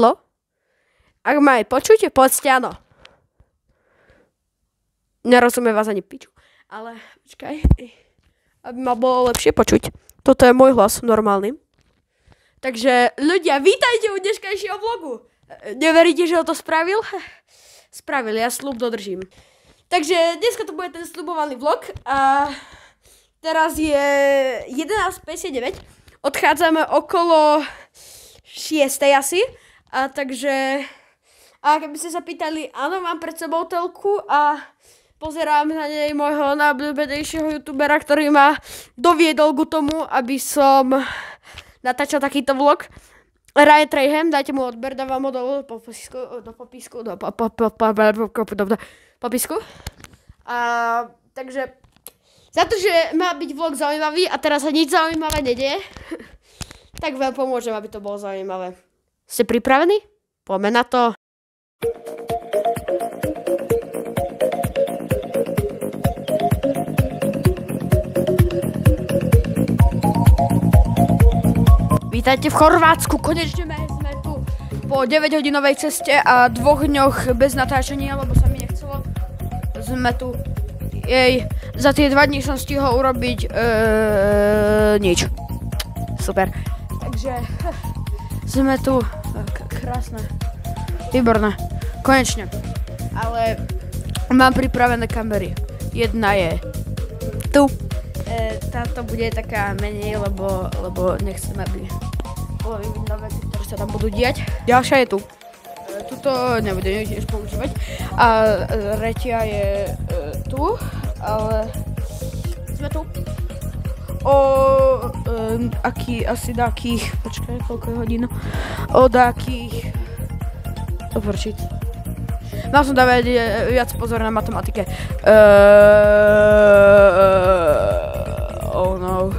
Halo? Ak ma aj počujete, povedzte áno. Nerozumiem vás ani piču. Ale počkaj, aby ma bolo lepšie počuť. Toto je môj hlas normálny. Takže ľudia, vítajte u dneškajšieho vlogu. Neveríte, že ho to spravil? Spravil, ja sľub dodržím. Takže dneska to bude ten sľubovaný vlog. A teraz je 11:59. Odchádzame okolo 6:00 asi. A takže, a keby ste sa pýtali, áno, mám pred sebou telku a pozerám na nej môjho najobľúbenejšieho youtubera, ktorý ma doviedol ku tomu, aby som natáčal takýto vlog. Ryan Traham, dajte mu odber, dávam ho do popisku. A takže, za to, že má byť vlog zaujímavý a teraz sa nič zaujímavé nedieje, tak vám pomôžem, aby to bolo zaujímavé. Ste pripravení? Poďme na to. Vítajte v Chorvátsku, konečne sme tu po 9-hodinovej ceste a 2 dňoch bez natáčania, lebo sa mi nechcelo. Sme tu, za tie 2 dní som stihol urobiť nič. Super. Takže sme tu, krásne, výborné, konečne. Ale mám pripravené kamery. Jedna je tu. Táto bude taká menej, lebo nechcem, aby bolo vidno veci, ktoré sa tam budú diať. Ďalšia je tu. Tuto nebudem tiež používať. A tretia je tu, ale sme tu. Počkaj, koľko je hodín? Dovrčiť. Mal som dávať viac pozor na matematike. Oh no.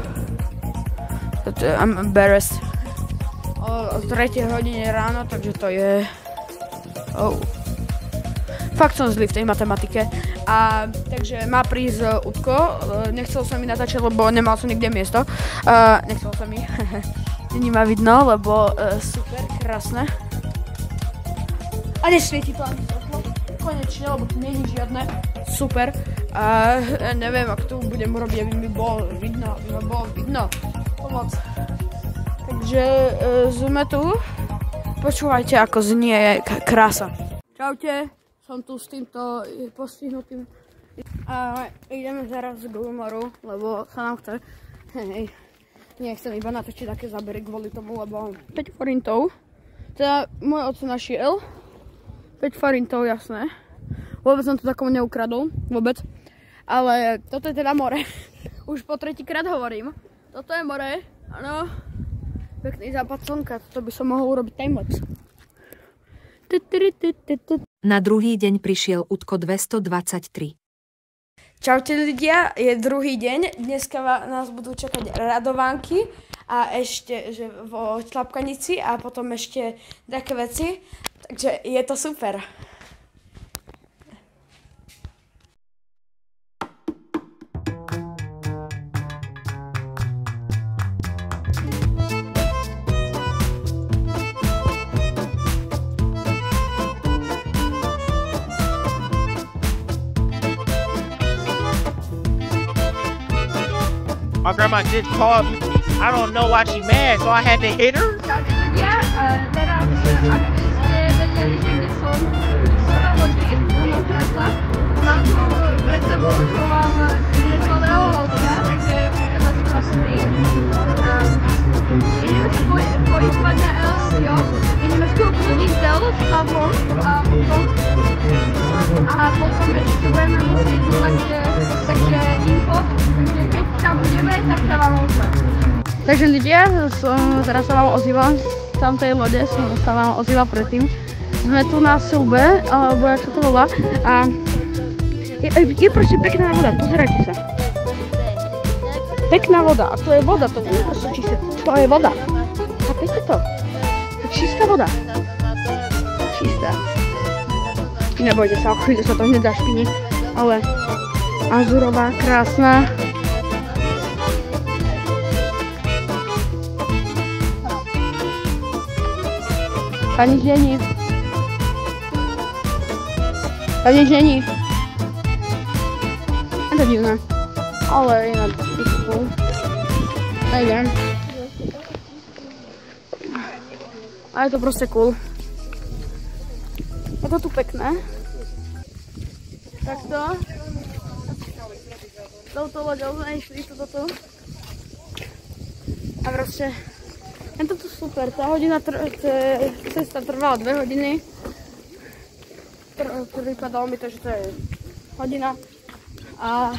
I'm embarrassed. O 3 hodine ráno, takže to je... Fakt som zlý v tej matematike. A takže má prísť Utko. Nechcel som mi natáčať, lebo nemal som nikde miesto. Nechcel som mi. Není ma vidno, lebo super, krásne. A nesvieti to ani svetlo. Konečne, lebo tu nie je žiadne. Super. A neviem, ak tu budem robiť, aby mi bolo vidno. Pomoc. Takže sme tu. Počúvajte, ako znie krása. Čaute. Som tu s týmto postihnutým. A ideme zaraz k humoru, lebo sa nám chce. Nechcem iba natočiť také zábery kvôli tomu, lebo 5 forintov. Teda môj otec našiel. 5 forintov, jasné. Vôbec som to takomu neukradol. Vôbec. Ale toto je teda more. Už po 3-krát hovorím. Toto je more. Áno. Pekný západ slnka. Toto by som mohol urobiť timelapse. Na druhý deň prišiel Utko 223. Čaute ľudia, je druhý deň. Dneska nás budú čakať radovánky a ešte že vo Tlapkanici a potom ešte také veci. Takže je to super. My grandma just called me. I don't know why she mad, so I had to hit her. Takže ľudia, teraz sa vám ozývam z tamtej lode, som sa vám ozýval predtým. Sme tu na Silbe, alebo jak sa to volá. A je proste pekná voda, pozerajte sa. Pekná voda, a to je voda, to nie je proste čisté, to je voda. Chápete to? To je čistá voda. Čistá. Nebojte sa, o chvíľu sa to hneď zašpiní, ale azurová, krásna. Tam nic není. Tam nic není. Je to divné. Ale jinak cool. Nevím. A je to prostě cool. Je to tu pekné. Takto. Touto loďou sme išli tu. A prostě je to tu super. Tá hodina cesta trvala 2 hodiny. Vypadalo mi to, že to je hodina. A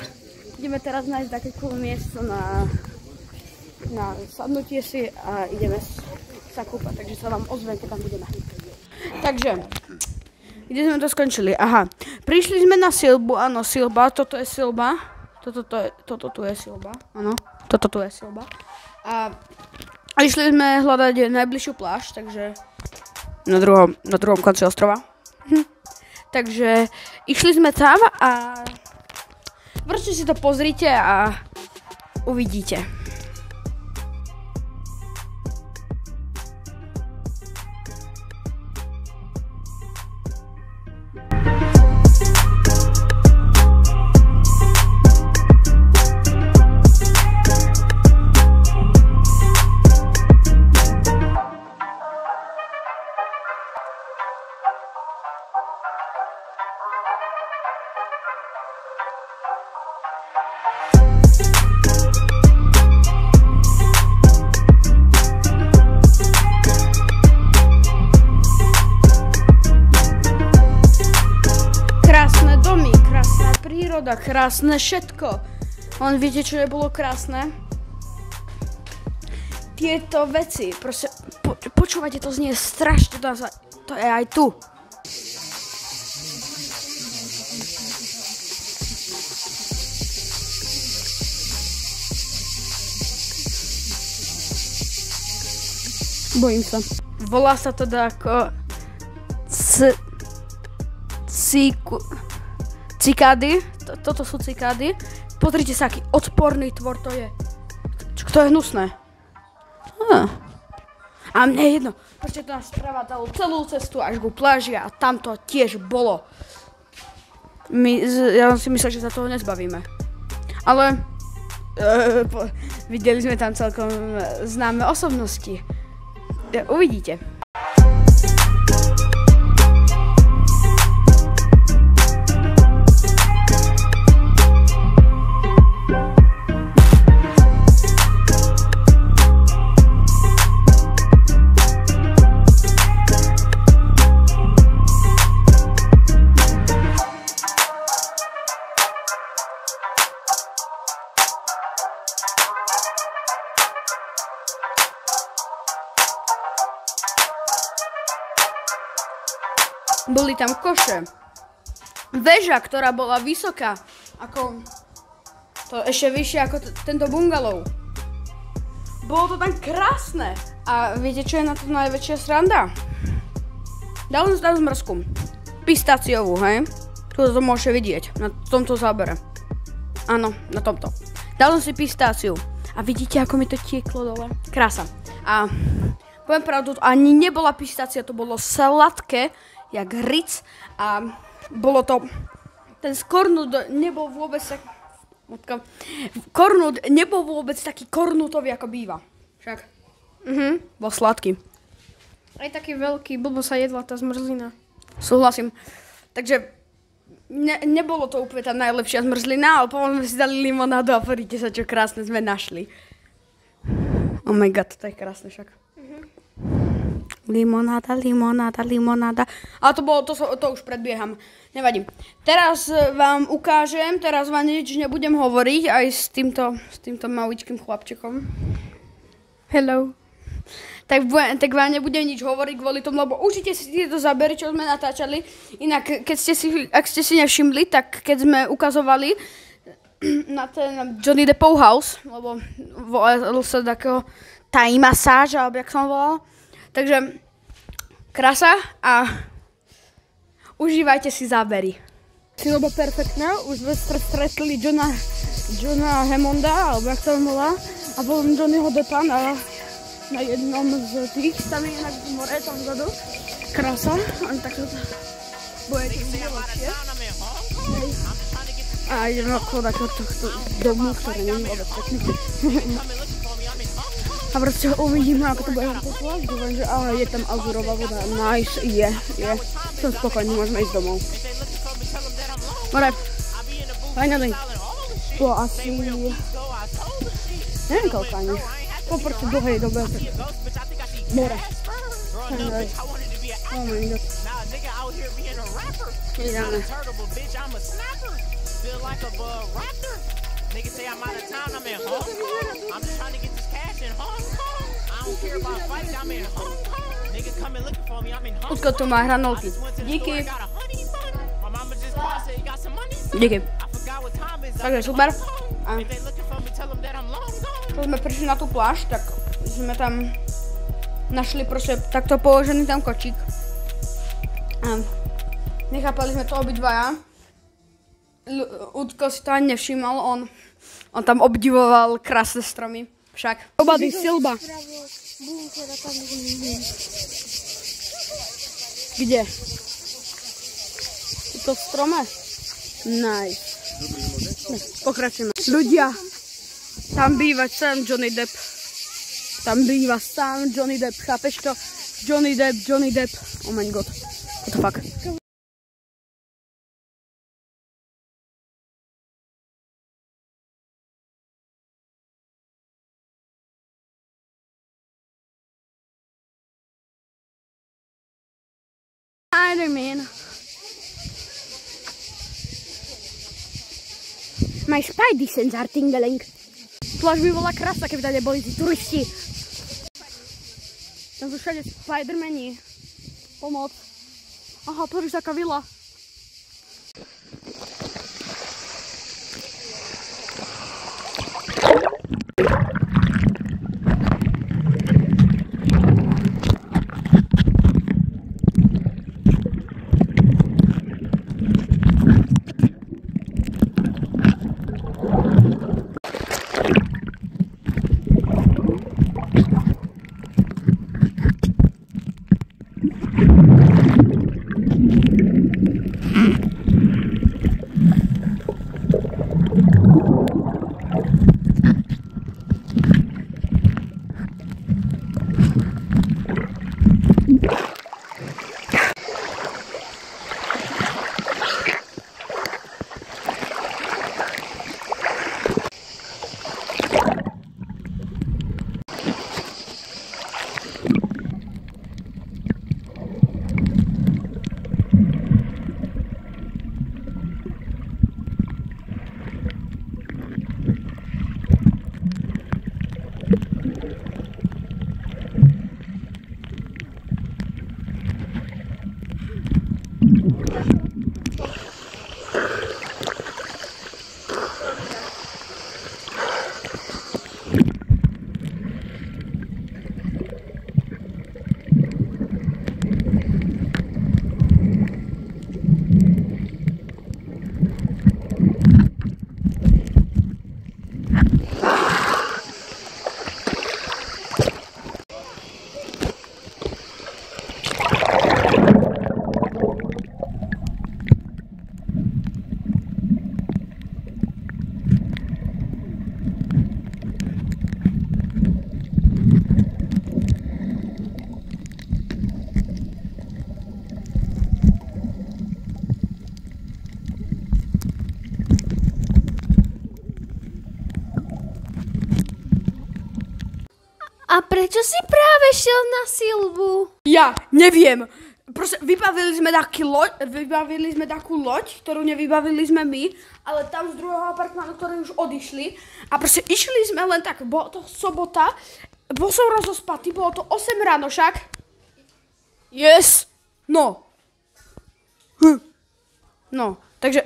ideme teraz nájsť také cool miesto na sadnutie si a ideme sa kúpať, takže sa vám ozvem, keď tam budeme. Takže, kde sme to skončili? Aha, prišli sme na Silbu, áno, Silba, toto je Silba. Toto tu je Silba, áno, toto tu je Silba. A išli sme hľadať najbližšiu pláž, takže na druhom konci ostrova. Takže išli sme tam a proste si to pozrite a uvidíte. Príroda, krásne všetko. Len viete, čo nebolo krásne? Tieto veci, proste, počúvate, to znie strašne, to je aj tu. Bojím sa. Volá sa teda ako cikády, toto sú cikády. Pozrite sa, aký odporný tvor to je. To je hnusné. A mne je jedno, proste to nás sprevádalo celú cestu až ku pláži a tam to tiež bolo. Ja si myslel, že sa toho nezbavíme. Ale videli sme tam celkom známe osobnosti. Uvidíte. Boli tam koše. Väža, ktorá bola vysoká, ako to ešte vyššie ako tento bungalov. Bolo to tam krásne. A viete, čo je na to najväčšia sranda? Dal som tam zmrzku. Pistáciovú, hej? Tu to môžete vidieť, na tomto zábere. Áno, na tomto. Dal som si pistáciu. A vidíte, ako mi to tieklo dole? Krása. A poviem pravdu, ani nebola pistácia, to bolo sladké, jak ric a bolo to, ten kornút nebol vôbec taký kornútový, ako býva. Však. Bol sladký. Aj taký veľký, blbo sa jedla tá zmrzlina. Súhlasím. Takže nebolo to úplne tá najlepšia zmrzlina, ale potom sme si dali limonádu a pozrite sa, čo krásne sme našli. Oh my god, to je krásne však. Limonáda. Ale to už predbieham. Nevadí. Teraz vám ukážem, teraz vám nič nebudem hovoriť aj s týmto maličkým chlapčekom. Hello. Tak vám nebudem nič hovoriť kvôli tomu, lebo užite si tieto zábery, čo sme natáčali. Inak, ak ste si nevšimli, tak keď sme ukazovali na ten Johnny Deppov house, lebo volal sa takého Thai masáž, alebo jak som volal. Takže krása a užívajte si zábery. Silba perfektná, už sme stretli Johna Hammonda, alebo jak to volá, a potom Johnnyho Deppa na jednom z tých, tam je inak more tam vzadu. krása, ani takto budete vidieť lepšie. A idem okolo tohto domu, ktorý nie je vôbec pekný. A proste uvidíme, ako to bude poslať. Dúfam, že ale je tam azurová voda. Nice, je. Som spokojný, môžeme ísť domov. More, finally. Po asi... neviem koľko ani. Po proste dlhej dobe. More. Finally. Oh my god. Ideme. Feel like a raptor. Niggas say I'm out of town, I'm in Hong Kong. I'm just trying to get this cash in Hong Kong. I don't care about fights, I'm in Hong Kong. Niggas coming looking for me, I'm in Hong Kong. Ucko tu má hranolky. Díky. Díky. Takže super. A keď sme prišli na tú pláž, tak sme tam našli proste takto položený tam kočík. A nechápali sme to obidvaja. Ucko si to ani nevšímal, on tam obdivoval krásne stromy, však. Obady, silba. Kde? Je to v strome? Nice. Pokračujeme. Ľudia, tam býva sám Johnny Depp. Tam býva sám Johnny Depp, chápeš to? Johnny Depp. Oh my god. What the fuck? Spider-Man. My spidey sense are tingling. Pláž by bola krásna, keby tam neboli tí turisti. Tam sú všade Spider-mani. Pomoc. Aha, to je taká vila. A prečo si práve šiel na Silvu? Ja neviem. Proste vybavili sme takú loď, ktorú nevybavili sme my, ale tam z druhého apartmánu, ktorí už odišli. A proste išli sme len tak, bolo to sobota, bol som rozospatý, bolo to 8 ráno však. Yes. No. No, takže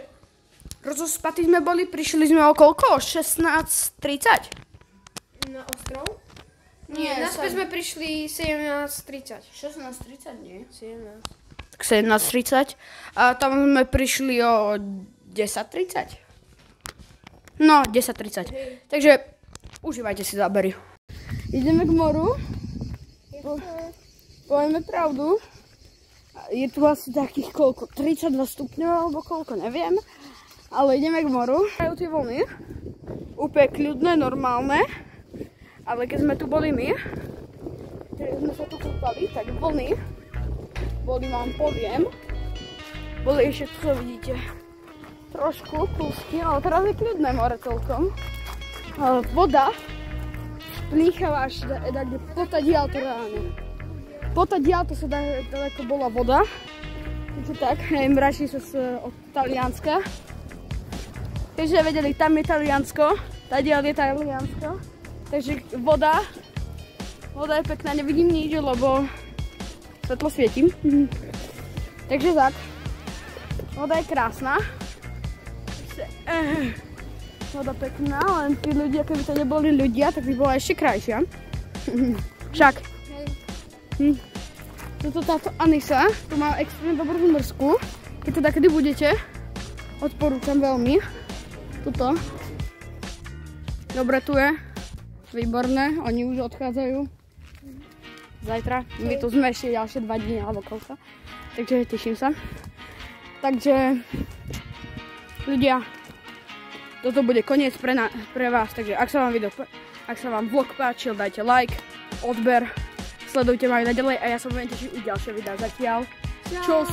rozospatí sme boli, prišli sme o koľko? 16:30? Na ostrov? Nie, naspäť sme prišli 17:30. 16:30 nie? 17. Tak 17:30. A tam sme prišli o 10:30. No, 10:30. Takže užívajte si zábery. Ideme k moru. Povieme pravdu. Je tu asi takých koľko, 32 stupňov alebo koľko, neviem. Ale ideme k moru. Majú tie vlny, úplne kľudné, normálne. Ale keď sme tu boli my, keď sme sa tu kúpali, tak vlny boli, vám poviem, boli ešte, čo vidíte, trošku plusky, ale teraz je kľudné more celkom. Voda plýchala až potadiaľ to reálne. Potadiaľ to sa daleko bola voda. Takže tak, neviem, vračí sa od Talianska. Keďže vedeli, tam je Taliansko, tadiaľ je Taliansko. Takže voda je pekná, nevidím nič, lebo svetlo svietím. Takže tak, voda je krásna. Voda pekná, len tí ľudia, keby to neboli ľudia, tak by bola ešte krajšia. Však. Toto táto Anisa, tu má extrémne dobrú zmrzku. Keď teda kedy budete, odporúčam veľmi. Tuto. Dobre tu je. Výborné, oni už odchádzajú. Zajtra. My tu sme ešte ďalšie 2 dní alebo koľko. Takže teším sa. Takže ľudia, toto bude koniec pre vás. Takže ak sa vám vlog páčil, dajte like, odber, sledujte ma aj naďalej a ja sa budem tešiť u ďalšie videa. Zatiaľ. Čus!